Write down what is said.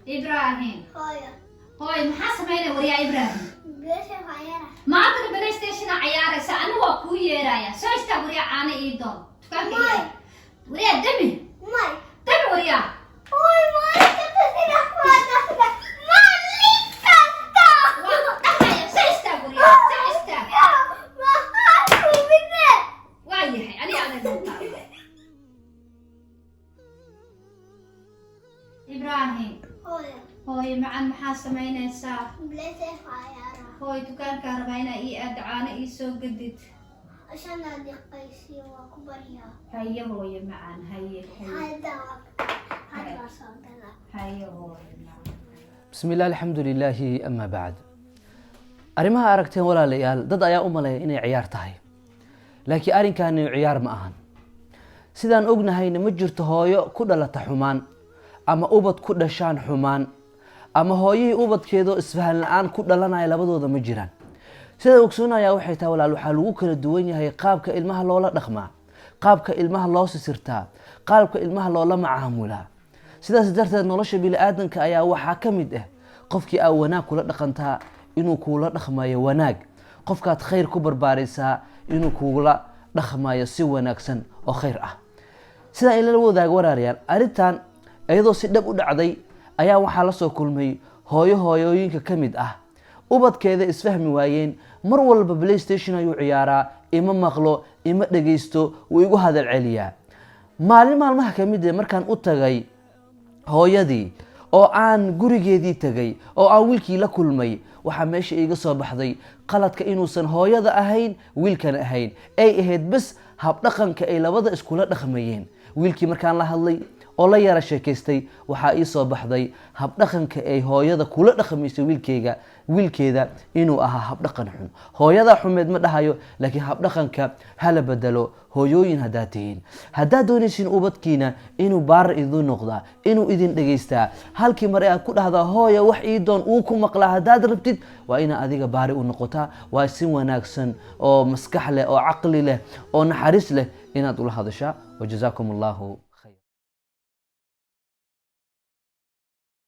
إبراهيم هايا هاي محاسب هنا وريا إبراهيم بيش عيارة ما أعطي بلاي ستيشن عيارة سأنا وكوي رايا شو اشتا وريا أنا إيدون تكاكي وريا دمي ماي دمي وريا اوي ماي كتبتي لك ما ليك وقتها شو اشتا وريا شو اشتا ما هاتوا مني وايحي أنا المنطقة إبراهيم هايا هاي مع محاسب هنا سا بيش عيارة هاي تكان كهرباينا إي أدعانا إي سو قدت عشان هذه قيسي وكبريها هيا هاي معان هيا هذا هذا صدنا هيا هاي معان بسم الله الحمد لله أما بعد arrimaha aragteen walaalayaal dad ayaa u maleeya inay ciyaar tahay laakiin arrinkaani ciyaar ma ahan sidaan ognahayna ma jirto hooyo ku dhalata xumaan ama ubad ku dhashaan xumaan ama hooyihii ubadkeedoo isfahan la-aan ku dhalanaya labadooda ma jiraan sida ogsoonayaa waxay tahay walaal waxaa lagu kala duwan yahay qaabka ilmaha loola dhaqmaa qaabka ilmaha loo sisirtaa qaabka ilmaha loola macaamulaa sidaas darteed nolosha bini'aadanka ayaa waxaa ka mid ah qofkii aa wanaag kula dhaqantaa inuu kuula dhaqmayo wanaag qofkaad khayr ku barbaarisaa inuu kuula dhaqmayo si wanaagsan oo khayr ah sidaa in lala wadaago walaalayaal arrintan iyadoo si dhab u dhacday ayaa waxaa la soo kulmay hooyooyinka ka mid ah ubadkeeda isfahmi waayeen mar walba playstation ayuu ciyaaraa ima maqlo ima dhagaysto wuu igu hadal celiyaa maalmaha ka mid markaan u tagay hooyadii oo aan gurigeedii tagay oo aan wiilkii la kulmay waxaa meesha iiga soo baxday qaladka inuusan hooyada ahayn wiilkana ahayn ay ahayd bas habdhaqanka ay labada iskula dhaqmayeen wiilkii markaan la hadlay oo la yara sheekaystay waxaa ii soo baxday habdhaqanka ay hooyada kula dhaqmaysay wiilkeeda inuu ahaa habdhaqan xun hooyada xumeed ma dhahayo laakiin habdhaqanka hala bedelo hooyooyin haddaad tihiin haddaad doonaysiin ubadkiina inuu baara idin noqdaa inuu idin dhegaystaa halkii mare aad ku dhahdaa hooya wax ii doon uu ku maqlaa haddaad rabtid waa inaa adiga baari u noqotaa waa si wanaagsan oo maskax leh oo caqli leh oo naxariis leh inaad ula hadashaa wajazaakum allahu